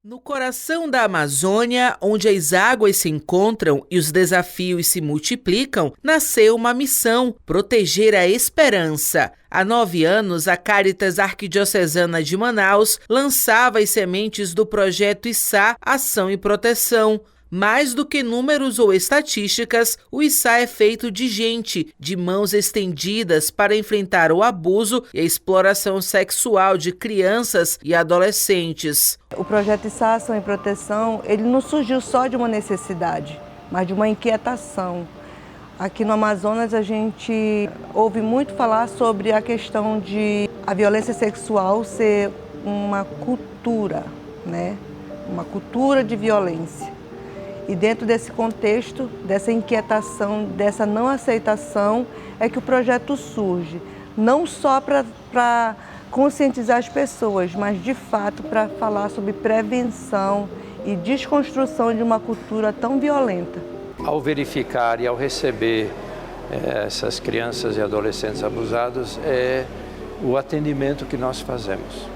No coração da Amazônia, onde as águas se encontram e os desafios se multiplicam, nasceu uma missão: proteger a esperança. Há 9 anos, a Cáritas Arquidiocesana de Manaus lançava as sementes do projeto ISSA, Ação e Proteção. Mais do que números ou estatísticas, o ISSA é feito de gente, de mãos estendidas para enfrentar o abuso e a exploração sexual de crianças e adolescentes. O projeto ISSA, Ação e Proteção, ele não surgiu só de uma necessidade, mas de uma inquietação. Aqui no Amazonas a gente ouve muito falar sobre a questão de a violência sexual ser uma cultura, né? Uma cultura de violência. E dentro desse contexto, dessa inquietação, dessa não aceitação, é que o projeto surge. Não só para conscientizar as pessoas, mas de fato para falar sobre prevenção e desconstrução de uma cultura tão violenta. Ao verificar e ao receber essas crianças e adolescentes abusados, é o atendimento que nós fazemos.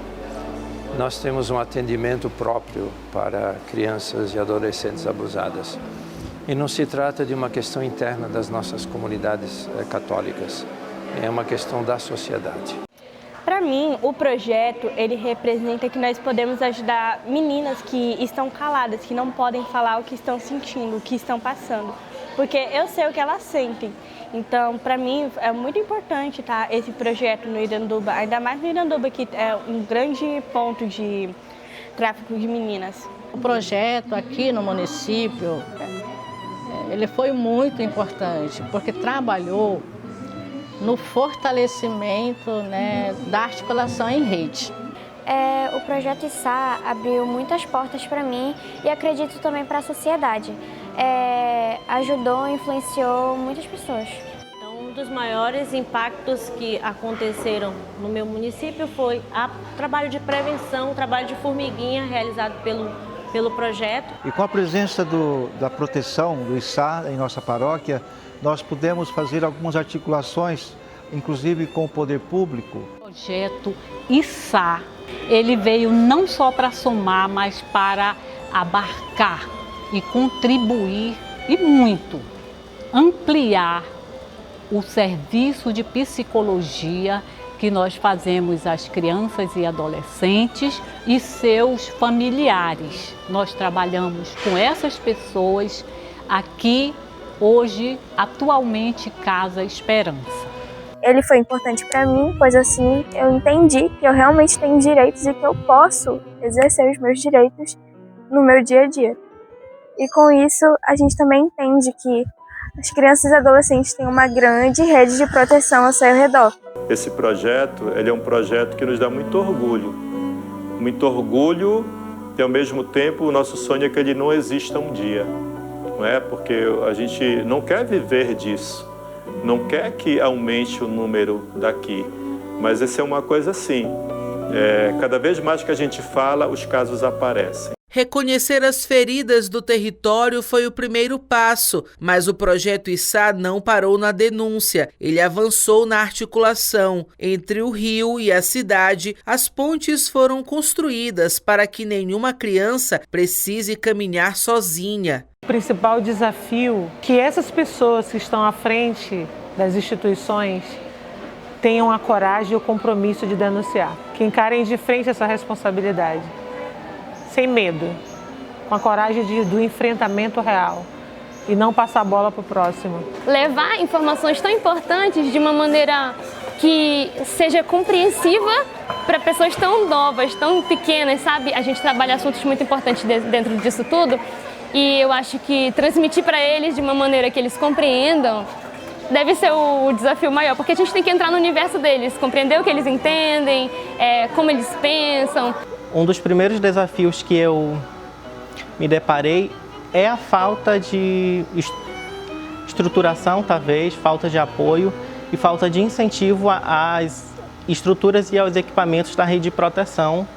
Nós temos um atendimento próprio para crianças e adolescentes abusadas. E não se trata de uma questão interna das nossas comunidades católicas, é uma questão da sociedade. Para mim, o projeto, ele representa que nós podemos ajudar meninas que estão caladas, que não podem falar o que estão sentindo, o que estão passando, porque eu sei o que elas sentem. Então, para mim, é muito importante esse projeto no Iranduba, ainda mais no Iranduba, que é um grande ponto de tráfico de meninas. O projeto aqui no município, ele foi muito importante, porque trabalhou no fortalecimento, né, da articulação em rede. O projeto ISSA abriu muitas portas para mim e acredito também para a sociedade. Ajudou, influenciou muitas pessoas. Então, um dos maiores impactos que aconteceram no meu município foi o trabalho de prevenção, o trabalho de formiguinha realizado pelo projeto. E com a presença da proteção do ISSA em nossa paróquia, nós pudemos fazer algumas articulações, inclusive com o poder público. O projeto ISSA, ele veio não só para somar, mas para abarcar e contribuir e muito, ampliar o serviço de psicologia que nós fazemos às crianças e adolescentes e seus familiares. Nós trabalhamos com essas pessoas aqui, hoje, atualmente, Casa Esperança. Ele foi importante para mim, pois assim eu entendi que eu realmente tenho direitos e que eu posso exercer os meus direitos no meu dia a dia. E com isso a gente também entende que as crianças e adolescentes têm uma grande rede de proteção ao seu redor. Esse projeto, ele é um projeto que nos dá muito orgulho e ao mesmo tempo o nosso sonho é que ele não exista um dia, não é? Porque a gente não quer viver disso, não quer que aumente o número daqui, mas essa é uma coisa assim, cada vez mais que a gente fala, os casos aparecem. Reconhecer as feridas do território foi o primeiro passo, mas o projeto ISSA não parou na denúncia. Ele avançou na articulação. Entre o rio e a cidade, as pontes foram construídas para que nenhuma criança precise caminhar sozinha. O principal desafio é que essas pessoas que estão à frente das instituições tenham a coragem e o compromisso de denunciar, que encarem de frente essa responsabilidade. Sem medo, com a coragem do enfrentamento real e não passar a bola para o próximo. Levar informações tão importantes de uma maneira que seja compreensiva para pessoas tão novas, tão pequenas, sabe? A gente trabalha assuntos muito importantes dentro disso tudo e eu acho que transmitir para eles de uma maneira que eles compreendam deve ser o desafio maior, porque a gente tem que entrar no universo deles, compreender o que eles entendem, como eles pensam. Um dos primeiros desafios que eu me deparei é a falta de estruturação, talvez, falta de apoio e falta de incentivo às estruturas e aos equipamentos da rede de proteção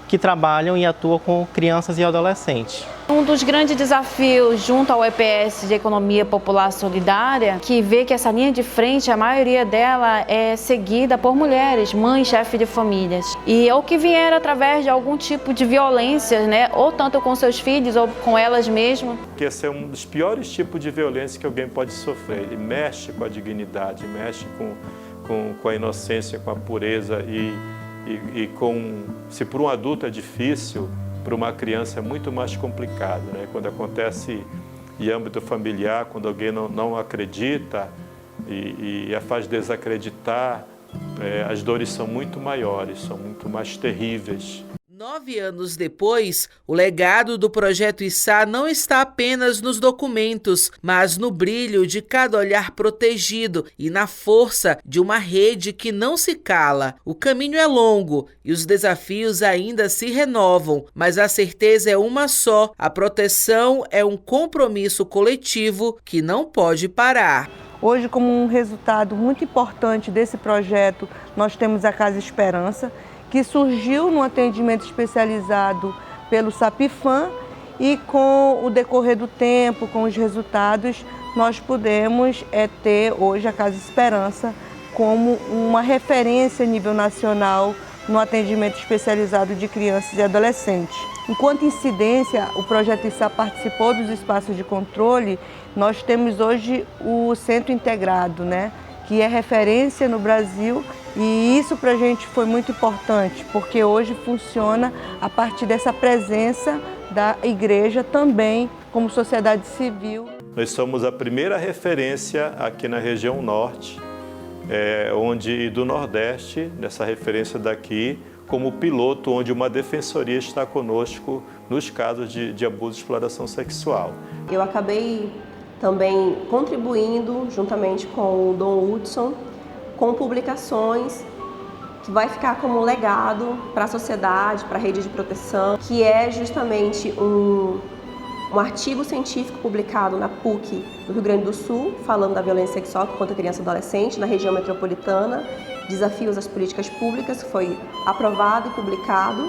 que trabalham e atuam com crianças e adolescentes. Um dos grandes desafios junto ao EPS de Economia Popular Solidária, que vê que essa linha de frente, a maioria dela é seguida por mulheres, mães, chefes de famílias. E ou que vieram através de algum tipo de violência, né? Ou tanto com seus filhos ou com elas mesmas. Que esse é um dos piores tipos de violência que alguém pode sofrer. Ele mexe com a dignidade, mexe com a inocência, com a pureza e com... Se para um adulto é difícil, para uma criança é muito mais complicado, né? Quando acontece em âmbito familiar, quando alguém não acredita e a faz desacreditar, as dores são muito maiores, são muito mais terríveis. 9 anos depois, o legado do Projeto Issá não está apenas nos documentos, mas no brilho de cada olhar protegido e na força de uma rede que não se cala. O caminho é longo e os desafios ainda se renovam, mas a certeza é uma só: a proteção é um compromisso coletivo que não pode parar. Hoje, como um resultado muito importante desse projeto, nós temos a Casa Esperança, que surgiu no atendimento especializado pelo Sapifam, e com o decorrer do tempo, com os resultados, nós pudemos ter hoje a Casa Esperança como uma referência a nível nacional no atendimento especializado de crianças e adolescentes. Enquanto incidência, o Projeto Issá participou dos espaços de controle. Nós temos hoje o Centro Integrado, né, que é referência no Brasil, e isso para a gente foi muito importante, porque hoje funciona a partir dessa presença da igreja também como sociedade civil. Nós somos a primeira referência aqui na região norte, e do nordeste, nessa referência daqui, como piloto, onde uma defensoria está conosco nos casos de abuso e exploração sexual. Eu acabei também contribuindo, juntamente com o Dom Hudson, com publicações que vai ficar como legado para a sociedade, para a rede de proteção, que é justamente um artigo científico publicado na PUC do Rio Grande do Sul, falando da violência sexual contra criança e adolescente na região metropolitana, desafios às políticas públicas, que foi aprovado e publicado.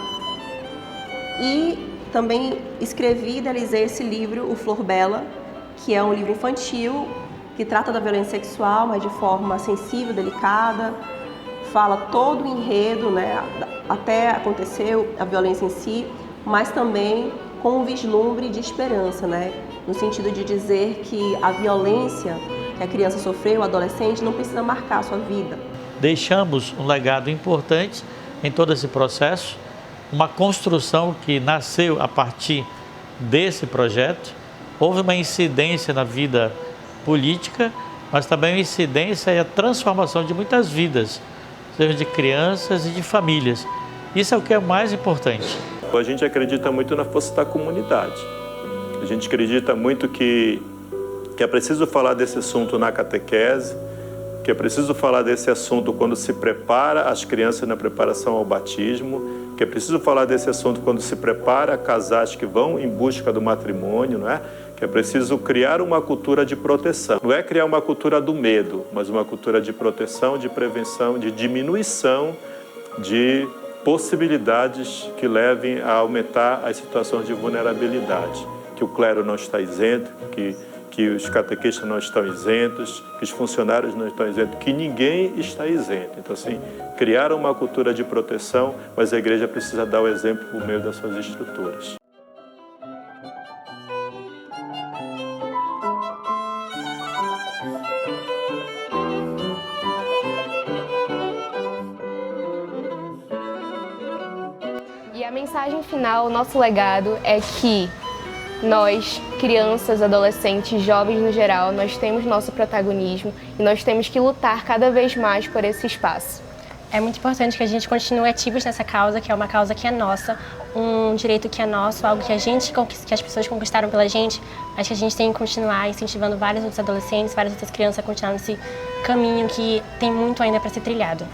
E também escrevi e idealizei esse livro, O Flor Bela, que é um livro infantil que trata da violência sexual, mas de forma sensível, delicada, fala todo o enredo, né, até acontecer a violência em si, mas também com um vislumbre de esperança, né, no sentido de dizer que a violência que a criança sofreu, o adolescente, não precisa marcar a sua vida. Deixamos um legado importante em todo esse processo, uma construção que nasceu a partir desse projeto. Houve uma incidência na vida política, mas também uma incidência e a transformação de muitas vidas, seja de crianças e de famílias. Isso é o que é mais importante. A gente acredita muito na força da comunidade. A gente acredita muito que é preciso falar desse assunto na catequese, que é preciso falar desse assunto quando se prepara as crianças na preparação ao batismo, que é preciso falar desse assunto quando se prepara casais que vão em busca do matrimônio, não é? Que é preciso criar uma cultura de proteção. Não é criar uma cultura do medo, mas uma cultura de proteção, de prevenção, de diminuição de possibilidades que levem a aumentar as situações de vulnerabilidade. Que o clero não está isento, que os catequistas não estão isentos, que os funcionários não estão isentos, que ninguém está isento. Então, assim, criar uma cultura de proteção, mas a igreja precisa dar o exemplo por meio das suas estruturas. E a mensagem final, o nosso legado é que nós, crianças, adolescentes, jovens no geral, nós temos nosso protagonismo e nós temos que lutar cada vez mais por esse espaço. É muito importante que a gente continue ativos nessa causa, que é uma causa que é nossa, um direito que é nosso, algo que que as pessoas conquistaram pela gente, mas que a gente tem que continuar incentivando vários outros adolescentes, várias outras crianças a continuar nesse caminho que tem muito ainda para ser trilhado.